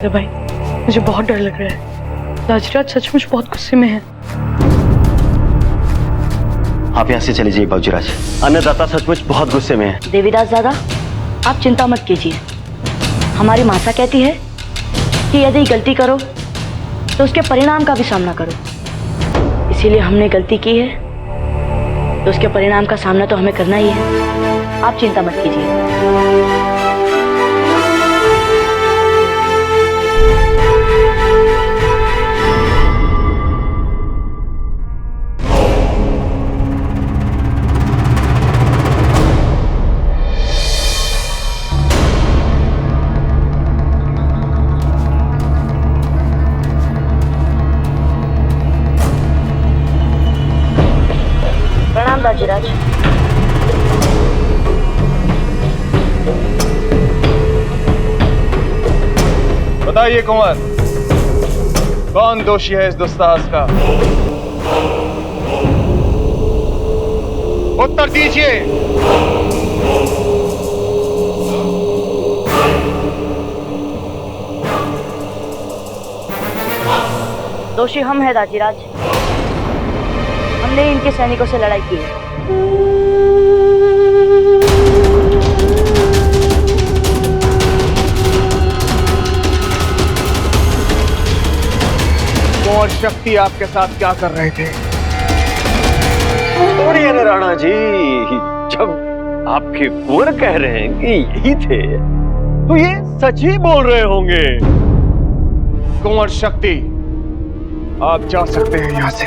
अरे भाई, मुझे बहुत डर लग रहा है। राजराज सचमुच बहुत गुस्से में है। आप यहाँ से चले जाइए बाबूजीराज। अन्नदाता सचमुच बहुत गुस्से में है। देवीदास दादा, आप चिंता मत कीजिए। हमारी माता कहती है कि यदि गलती करो तो उसके परिणाम का भी सामना करो। इसीलिए हमने गलती की है तो उसके परिणाम का सामना तो हमें करना ही है। आप चिंता मत कीजिए। प्रणाम राजराज। बताइए कुंवर, कौन दोषी है इस दुस्साहस का? उत्तर दीजिए। दोषी हम हैं राजराज। हमने इनके सैनिकों से लड़ाई की है। कुंवर शक्ति आपके साथ क्या कर रहे थे? और ये राणा जी, जब आपके कुंवर कह रहे हैं कि यही थे, तो ये सच ही बोल रहे होंगे। कुंवर शक्ति, आप जा सकते हैं यहाँ से।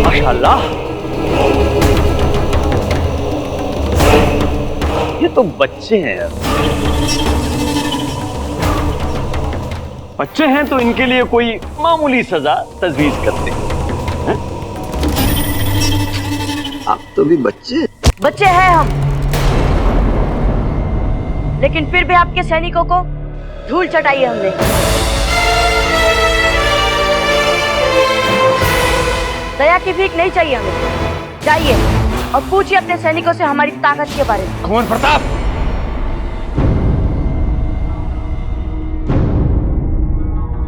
माशाल्लाह, ये तो बच्चे हैं यार। बच्चे हैं तो इनके लिए कोई मामूली सजा तजवीज करते हैं। आप तो भी बच्चे हैं हम, लेकिन फिर भी आपके सैनिकों को धूल चटाई है हमने। दया की भीख नहीं चाहिए हमें। जाइए और पूछिए अपने सैनिकों से हमारी ताकत के बारे में। कुंवर प्रताप,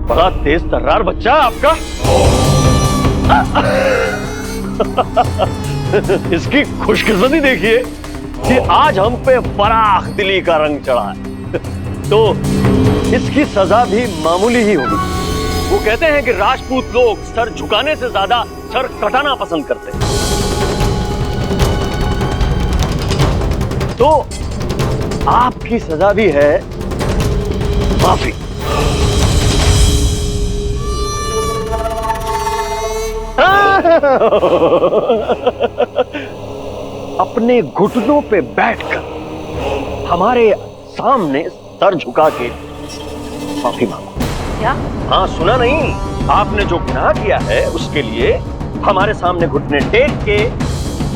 बड़ा तेज तर्रार बच्चा आपका। इसकी खुशकिस्मती देखिए कि आज हम पे फराख दिली का रंग चढ़ा है, तो इसकी सजा भी मामूली ही होगी। वो कहते हैं कि राजपूत लोग सर झुकाने से ज्यादा सर कटाना पसंद करते हैं। तो आपकी सजा भी है माफी। अपने घुटनों पे बैठकर हमारे सामने सर झुका के माफी मांगो। क्या? हाँ, सुना नहीं? आपने जो गुनाह किया है उसके लिए हमारे सामने घुटने टेक के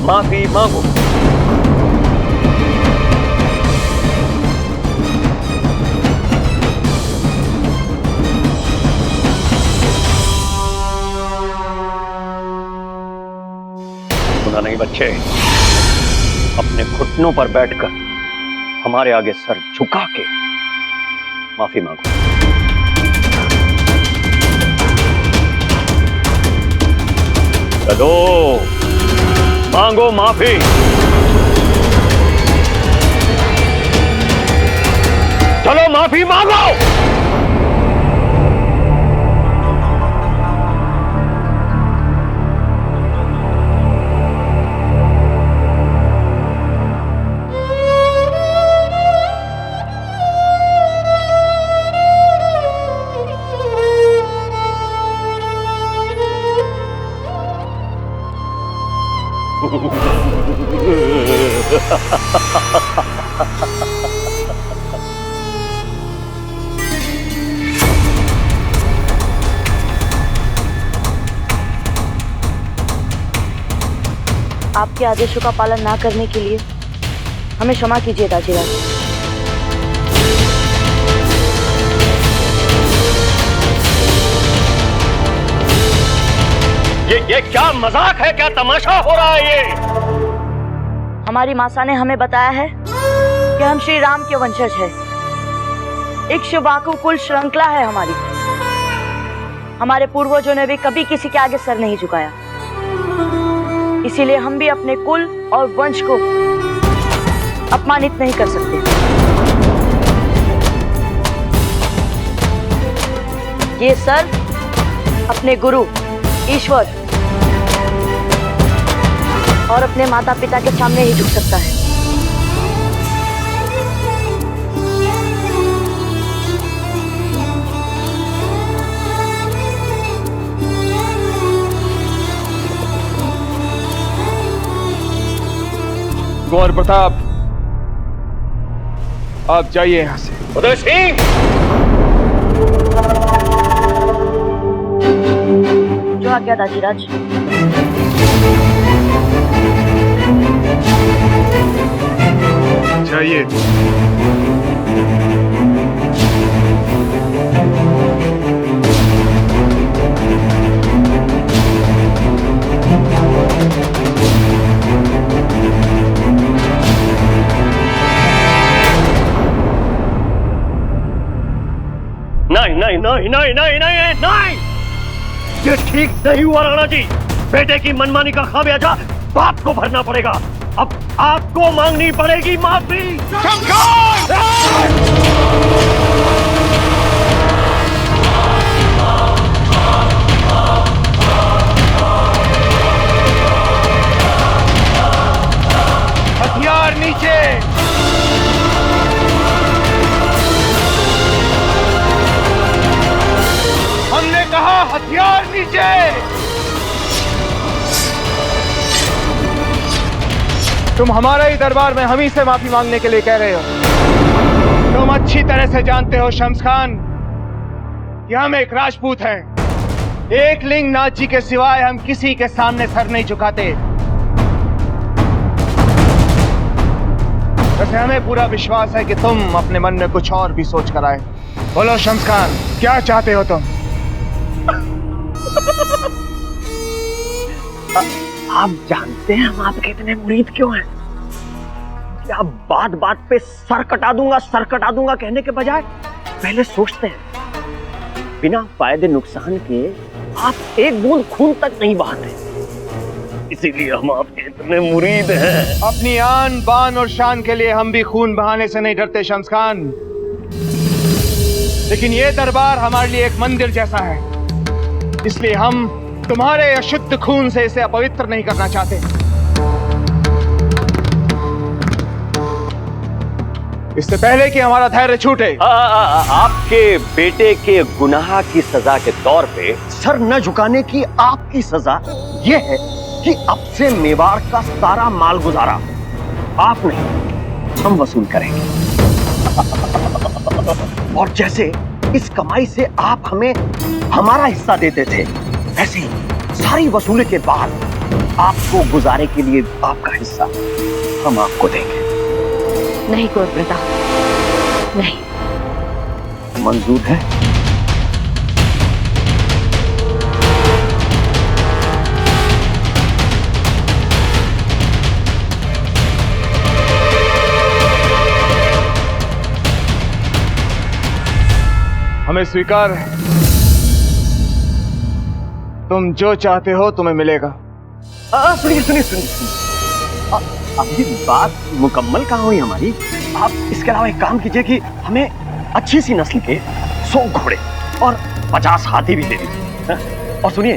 माफी मांगो। सुना नहीं बच्चे? अपने घुटनों पर बैठकर हमारे आगे सर झुका के माफी मांगो। चलो, मांगो माफी। चलो माफी मांगो। आपके आदेशों का पालन ना करने के लिए हमें क्षमा कीजिए राजराज। ये क्या मजाक है? क्या तमाशा हो रहा है ये? हमारी मासा ने हमें बताया है कि हम श्री राम के वंशज हैं, इक्ष्वाकु कुल श्रृंखला है हमारी। हमारे पूर्वजों ने भी कभी किसी के आगे सर नहीं झुकाया, इसीलिए हम भी अपने कुल और वंश को अपमानित नहीं कर सकते। ये सर अपने गुरु ईश्वर और अपने माता पिता के सामने ही झुक सकता है। कुंवर प्रताप, आप जाइए यहां से। उदय सिंह, जो आज्ञा दाजीराज। जाइए। नहीं नहीं नहीं नहीं नहीं नहीं नहीं, ये ठीक नहीं हुआ राणा जी। बेटे की मनमानी का खामियाजा बाप को भरना पड़ेगा। अब आपको मांगनी पड़ेगी माफी। हथियार नीचे। हमने कहा हथियार नीचे। तुम हमारे ही दरबार में हम ही से माफी मांगने के लिए कह रहे हो। तुम अच्छी तरह से जानते हो शम्स खान कि हम एक राजपूत हैं। एक लिंग नाथ जी के सिवाय हम किसी के सामने सर नहीं झुकाते। वैसे हमें पूरा विश्वास है कि तुम अपने मन में कुछ और भी सोच कर आए। बोलो शम्स खान, क्या चाहते हो तुम? आप जानते हैं हम आपके इतने मुरीद क्यों हैं? कि आप बात बात पे सर कटा दूंगा कहने के बजाय पहले सोचते हैं। बिना फायदे नुकसान के आप एक बूंद खून तक नहीं बहाते, इसीलिए हम आपके इतने मुरीद हैं। अपनी आन बान और शान के लिए हम भी खून बहाने से नहीं डरते शम्स खान, लेकिन ये दरबार हमारे लिए एक मंदिर जैसा है, इसलिए हम तुम्हारे अशुद्ध खून से इसे अपवित्र नहीं करना चाहते। इससे पहले कि हमारा धैर्य छूटे। आपके बेटे के गुनाह की सजा के तौर पे सर न झुकाने की आपकी सजा यह है कि अब से मेवाड़ का सारा माल गुजारा आप नहीं हम वसूल करेंगे। और जैसे इस कमाई से आप हमें हमारा हिस्सा देते थे, ऐसे ही सारी वसूली के बाद आपको गुजारे के लिए आपका हिस्सा हम आपको देंगे। नहीं कुंवर प्रताप, नहीं। मंजूर है? हमें स्वीकार है। तुम जो चाहते हो तुम्हें मिलेगा। सुनिए, अभी बात मुकम्मल कहाँ हुई हमारी। आप इसके अलावा एक काम कीजिए कि हमें अच्छी सी नस्ल के 100 घोड़े और 50 हाथी भी दे दीजिए। और सुनिए,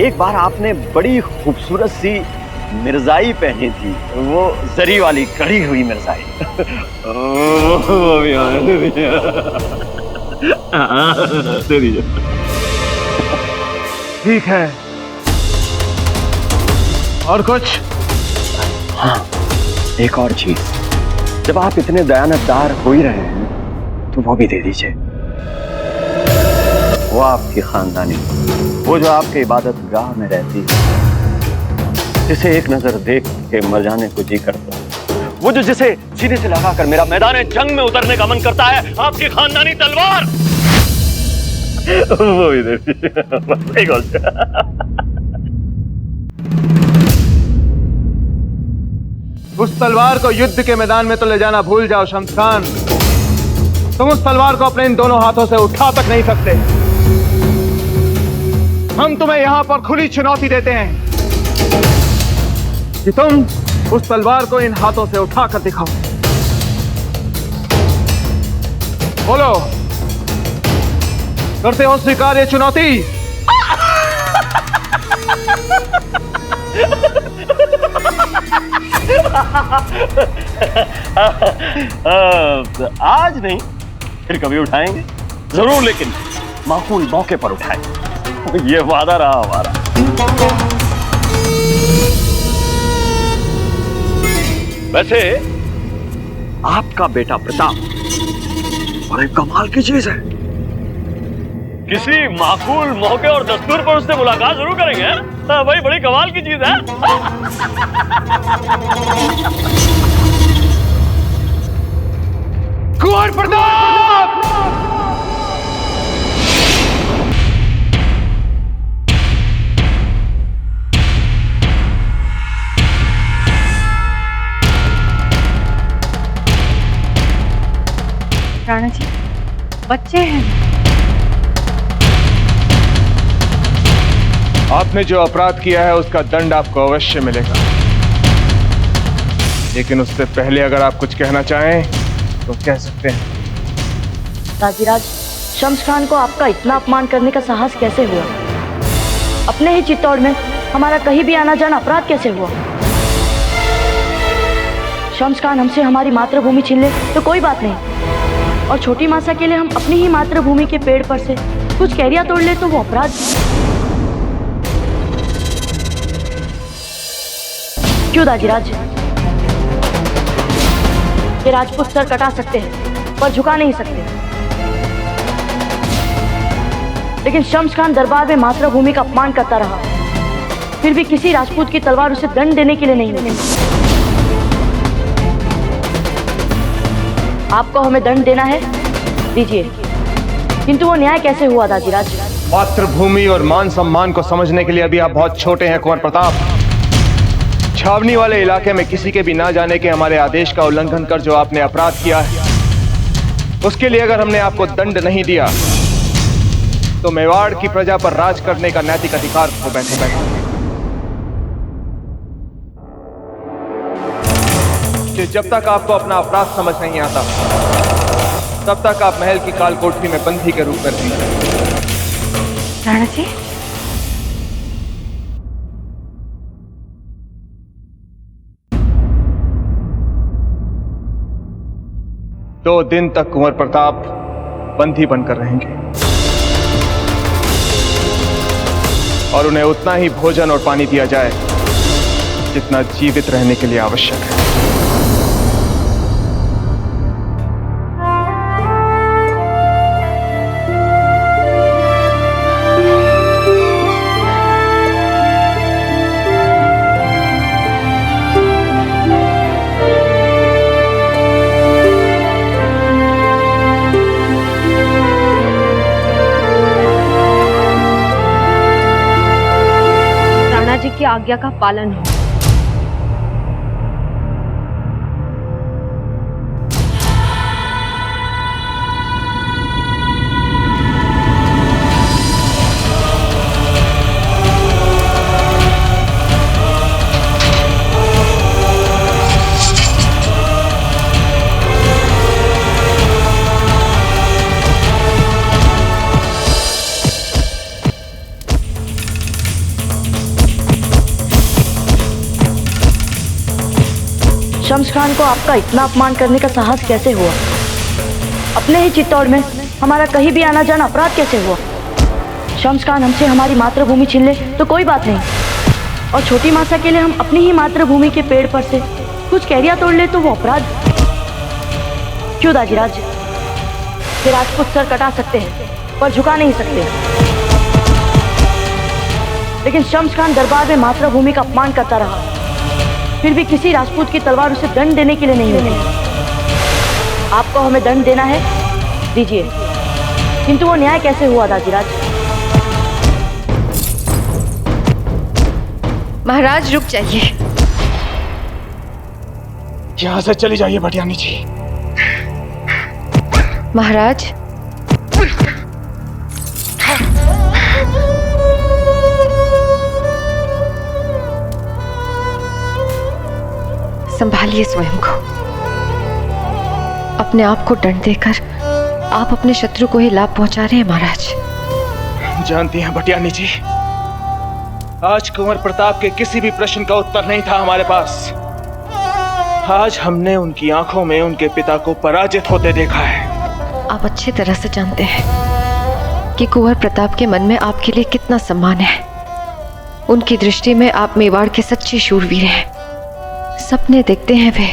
एक बार आपने बड़ी खूबसूरत सी मिर्जाई पहनी थी, वो जरी वाली कड़ी हुई मिर्जाई। दे दीजिए। ठीक है, और कुछ? हाँ, एक और चीज, जब आप इतने दयानतदार हो ही रहे हैं तो वो भी दे दीजिए। वो आपकी खानदानी, वो जो आपके इबादत गाह में रहती है, जिसे एक नजर देख के मर जाने को जी करता है, वो जो जिसे सीने से लगाकर मेरा मैदान जंग में उतरने का मन करता है, आपकी खानदानी तलवार, वो भी दे दीजिए। उस तलवार को युद्ध के मैदान में तो ले जाना भूल जाओ शम्स खान। तुम उस तलवार को अपने इन दोनों हाथों से उठा तक नहीं सकते। हम तुम्हें यहां पर खुली चुनौती देते हैं कि तुम उस तलवार को इन हाथों से उठाकर दिखाओ। बोलो, करते हो स्वीकार ये चुनौती? आज नहीं, फिर कभी उठाएंगे जरूर, लेकिन माकूल मौके पर उठाएंगे, ये वादा रहा हमारा। वैसे आपका बेटा प्रताप बड़े कमाल की चीज है। किसी माकूल मौके और दस्तूर पर उससे मुलाकात जरूर करेंगे। हाँ भाई, बड़ी कमाल की चीज है। कुंवर प्रताप! राणा जी, बच्चे हैं। आपने जो अपराध किया है उसका दंड आपको अवश्य मिलेगा, लेकिन उससे पहले अगर आप कुछ कहना चाहें तो कह सकते हैं। दाजीराज, शम्स खान को आपका इतना अपमान करने का साहस कैसे हुआ? अपने ही चित्तौड़ में हमारा कहीं भी आना जाना अपराध कैसे हुआ? शम्स खान हमसे हमारी मातृभूमि छीन ले तो कोई बात नहीं, और छोटी मासा के लिए हम अपनी ही मातृभूमि के पेड़ पर से कुछ कैरिया तोड़ ले तो वो अपराध। क्यों दाजीराज? ये राजपूत सर कटा सकते हैं पर झुका नहीं सकते, लेकिन शम्स खान दरबार में मातृभूमि का अपमान करता रहा, फिर भी किसी राजपूत की तलवार उसे दंड देने के लिए नहीं मिली। आपको हमें दंड देना है, दीजिए, किंतु वो न्याय कैसे हुआ दाजीराज? मातृभूमि और मान सम्मान को समझने के लिए अभी आप बहुत छोटे हैं कुंवर प्रताप। छावनी वाले इलाके में किसी के भी ना जाने के हमारे आदेश का उल्लंघन कर जो आपने अपराध किया है, उसके लिए अगर हमने आपको दंड नहीं दिया तो मेवाड़ की प्रजा पर राज करने का नैतिक अधिकार को बैठे बैठे। जब तक आपको अपना अपराध समझ नहीं आता तब तक आप महल की काल कोठरी में बंदी के रूप में रहेंगे। राणा जी, 2 दिन तक कुंवर प्रताप बंदी बनकर रहेंगे और उन्हें उतना ही भोजन और पानी दिया जाए जितना जीवित रहने के लिए आवश्यक है। की आज्ञा का पालन हो। शम्स खान को आपका इतना अपमान करने का साहस कैसे हुआ? अपने ही चित्तौड़ में हमारा कहीं भी आना जाना अपराध कैसे हुआ? शम्स खान हमसे हमारी मातृभूमि छीन ले तो कोई बात नहीं, और छोटी मासा के लिए हम अपनी ही मातृभूमि के पेड़ पर से कुछ कैरिया तोड़ ले तो वो अपराध। क्यों दाजीराज? ये राजपूत सर कटा सकते हैं पर झुका नहीं सकते, लेकिन शम्स खान दरबार में मातृभूमि का अपमान करता रहा, फिर भी किसी राजपूत की तलवार उसे दंड देने के लिए नहीं मिली। आपको हमें दंड देना है, दीजिए, किंतु वो न्याय कैसे हुआ दाजीराज? महाराज रुक जाइए। यहां से चली जाइए भटियानी जी। महाराज, संभालिए स्वयं को। अपने आप को दंड देकर आप अपने शत्रु को ही लाभ पहुंचा रहे हैं महाराज। जानती हैं भटियानी जी, आज कुंवर प्रताप के किसी भी प्रश्न का उत्तर नहीं था हमारे पास। आज हमने उनकी आंखों में उनके पिता को पराजित होते देखा है। आप अच्छी तरह से जानते हैं कि कुंवर प्रताप के मन में आपके लिए कितना सम्मान है। उनकी दृष्टि में आप मेवाड़ के सच्चे शूरवीर हैं। सपने देखते हैं वे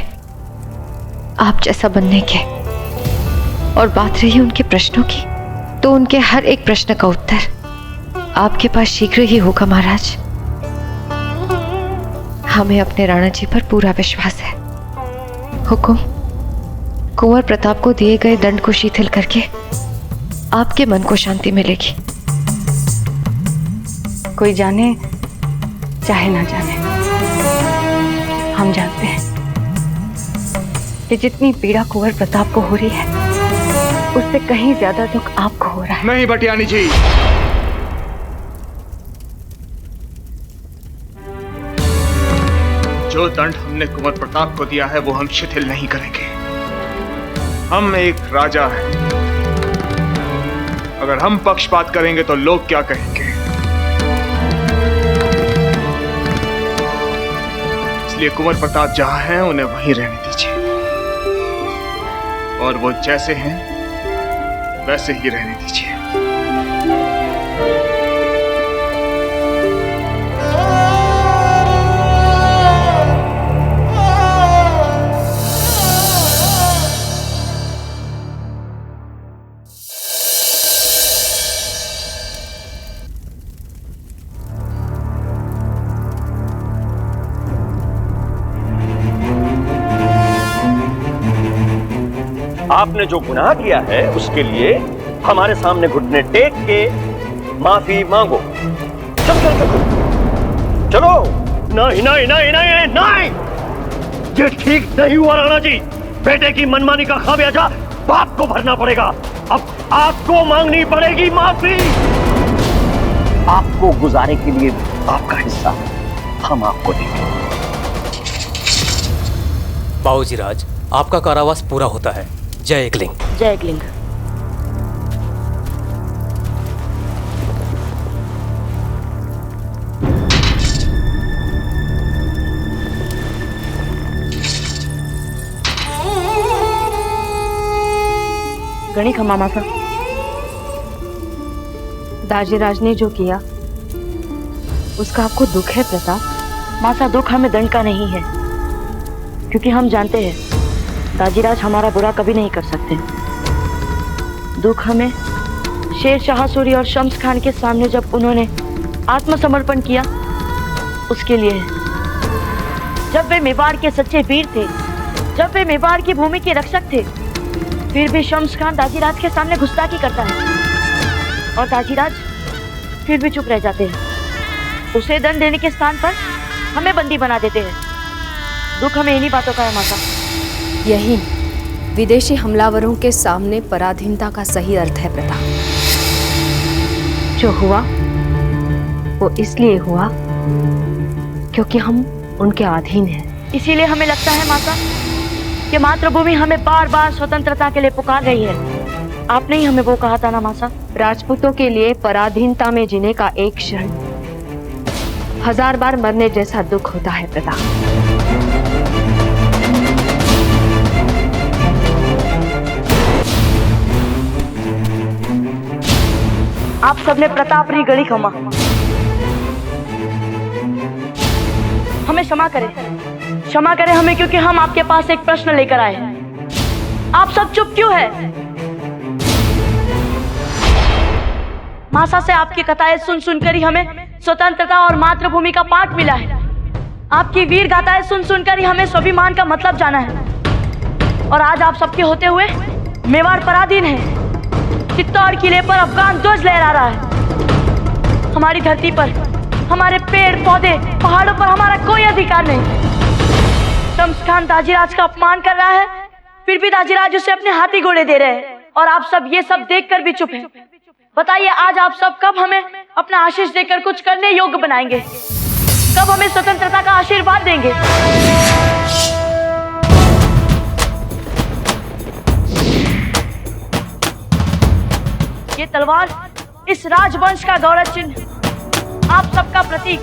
आप जैसा बनने के। और बात रही उनके प्रश्नों की, तो उनके हर एक प्रश्न का उत्तर आपके पास शीघ्र ही होगा महाराज। हमें अपने राणा जी पर पूरा विश्वास है। हुकुम, कुंवर प्रताप को दिए गए दंड को शिथिल करके आपके मन को शांति मिलेगी। कोई जाने चाहे ना जाने, हम जानते हैं कि जितनी पीड़ा कुंवर प्रताप को हो रही है, उससे कहीं ज्यादा दुख आपको हो रहा है। नहीं भटियानी जी, जो दंड हमने कुंवर प्रताप को दिया है वो हम शिथिल नहीं करेंगे। हम एक राजा हैं। अगर हम पक्षपात करेंगे तो लोग क्या कहेंगे? इसलिए कुंवर प्रताप जहां हैं उन्हें वहीं रहने दीजिए, और वो जैसे हैं वैसे ही रहने दीजिए। आपने जो गुनाह किया है उसके लिए हमारे सामने घुटने टेक के माफी मांगो। चलो चलो चलो चलो। नहीं नहीं नहीं नहीं नहीं, ये ठीक नहीं हुआ राणा जी। बेटे की मनमानी का खामियाजा बाप को भरना पड़ेगा। अब आपको मांगनी पड़ेगी माफी। आपको गुजारे के लिए आपका हिस्सा हम आपको देंगे। बाबूजी राज, आपका कारावास पूरा होता है। जय एकलिंग। जय एकलिंग। गणी खमा मासा, दाजीराज ने जो किया उसका आपको दुख है प्रताप? मासा, दुख हमें दंड का नहीं है, क्योंकि हम जानते हैं दाजीराज हमारा बुरा कभी नहीं कर सकते। दुख हमें शेरशाह सूरी और शम्स खान के सामने जब उन्होंने आत्मसमर्पण किया उसके लिए है। जब वे मेवाड़ के सच्चे वीर थे, जब वे मेवाड़ की भूमि के रक्षक थे, फिर भी शम्स खान दाजीराज के सामने गुस्ताखी करता है और दाजीराज फिर भी चुप रह जाते हैं। उसे दंड देने के स्थान पर हमें बंदी बना देते हैं। दुख हमें इन्हीं बातों का है माता। यही विदेशी हमलावरों के सामने पराधीनता का सही अर्थ है प्रताप। जो हुआ वो इसलिए हुआ क्योंकि हम उनके अधीन हैं। इसीलिए हमें लगता है माता कि मातृभूमि हमें बार बार स्वतंत्रता के लिए पुकार रही है। आपने ही हमें वो कहा था ना माता? राजपूतों के लिए पराधीनता में जीने का एक क्षण 1000 बार मरने जैसा दुख होता है प्रताप। आप सबने प्रताप री गणी खमा, हमें क्षमा करें, क्षमा करें हमें, क्योंकि हम आपके पास एक प्रश्न लेकर आए हैं। आप सब चुप क्यों है? मासा से आपकी कथाएं सुन सुनकर ही हमें स्वतंत्रता और मातृभूमि का पाठ मिला है। आपकी वीर गाथाएं सुन सुनकर ही हमें स्वाभिमान का मतलब जाना है। और आज आप सबके होते हुए मेवाड़ पराधीन है। चित्तौड़ किले पर अफगान ध्वज लहरा रहा है। हमारी धरती पर, हमारे पेड़ पौधे, पहाड़ों पर हमारा कोई अधिकार नहीं। शम्स खान दाजीराज का अपमान कर रहा है, फिर भी दाजीराज उसे अपने हाथी घोड़े दे रहे हैं। और आप सब ये सब देखकर भी चुप हैं। बताइए आज आप सब कब हमें अपना आशीष देकर कुछ करने योग्य बनाएंगे? कब हमें स्वतंत्रता का आशीर्वाद देंगे? ये तलवार इस राजवंश का गौरव चिन्ह, आप सबका प्रतीक।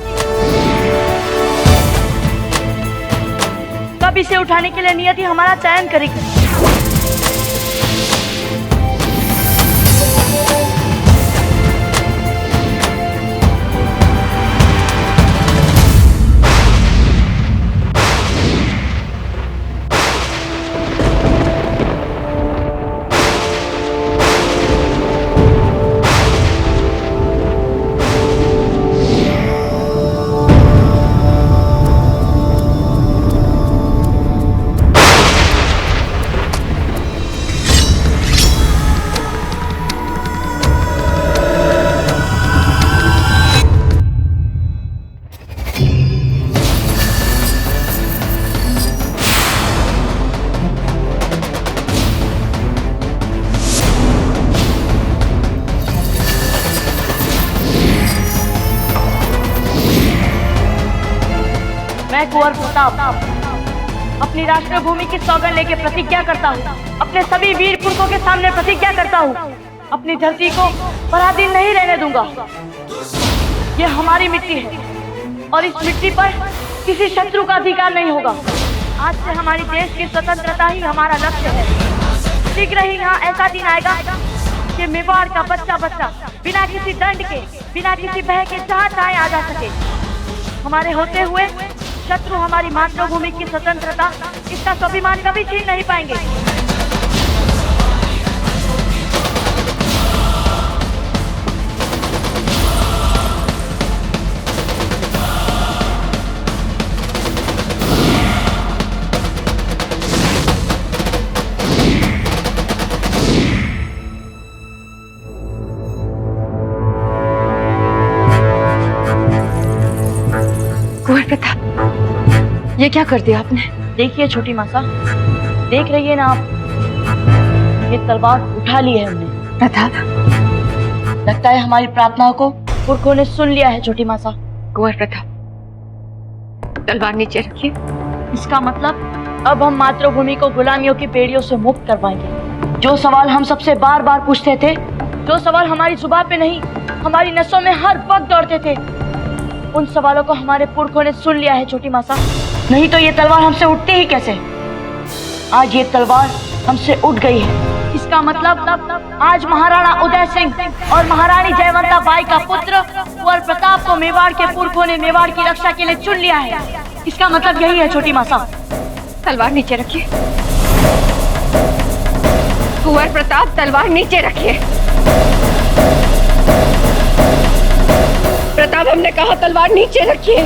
कब इसे उठाने के लिए नियति हमारा चयन करेगी? मैं कुंवर प्रताप अपनी राष्ट्रभूमि की सौगंध लेके प्रतिज्ञा करता हूँ, अपने सभी वीर पुरुषों के सामने प्रतिज्ञा करता हूँ, अपनी धरती को पराधीन नहीं रहने दूंगा। ये हमारी मिट्टी है और इस मिट्टी पर किसी शत्रु का अधिकार नहीं होगा। आज से हमारी देश की स्वतंत्रता ही हमारा लक्ष्य है। शीघ्र ही यहाँ ऐसा दिन आएगा कि मेवाड़ का बच्चा बच्चा बिना किसी दंड के, बिना किसी भय के जहाँ चाहे आ जा सके। हमारे होते हुए शत्रु हमारी मातृभूमि की स्वतंत्रता, इसका स्वाभिमान कभी छीन नहीं पाएंगे। कुंवर प्रताप, ये क्या कर दिया आपने? देखिए छोटी मासा, देख रही है ना आप, ये तलवार उठा ली है हमने। प्रताप, लगता है हमारी प्रार्थनाओं को पुरखों ने सुन लिया है छोटी मासा। कुंवर प्रताप, तलवार नीचे रखिए। इसका मतलब अब हम मातृभूमि को गुलामियों की बेड़ियों से मुक्त करवाएंगे। जो सवाल हम सबसे बार बार पूछते थे, जो सवाल हमारी जुबान पे नहीं हमारी नसों में हर वक्त दौड़ते थे, उन सवालों को हमारे पुरखों ने सुन लिया है छोटी मासा। नहीं तो ये तलवार हमसे उठती ही कैसे? आज ये तलवार हमसे उठ गई है। इसका मतलब आज महाराणा उदय सिंह और महारानी जयवंता बाई का पुत्र कुंवर प्रताप को मेवाड़ के पुरखों ने मेवाड़ की रक्षा के लिए चुन लिया है। इसका मतलब यही है छोटी मासा। तलवार नीचे रखिए। कुंवर प्रताप, तलवार नीचे रखिए। प्रताप, हमने कहा तलवार नीचे रखिए।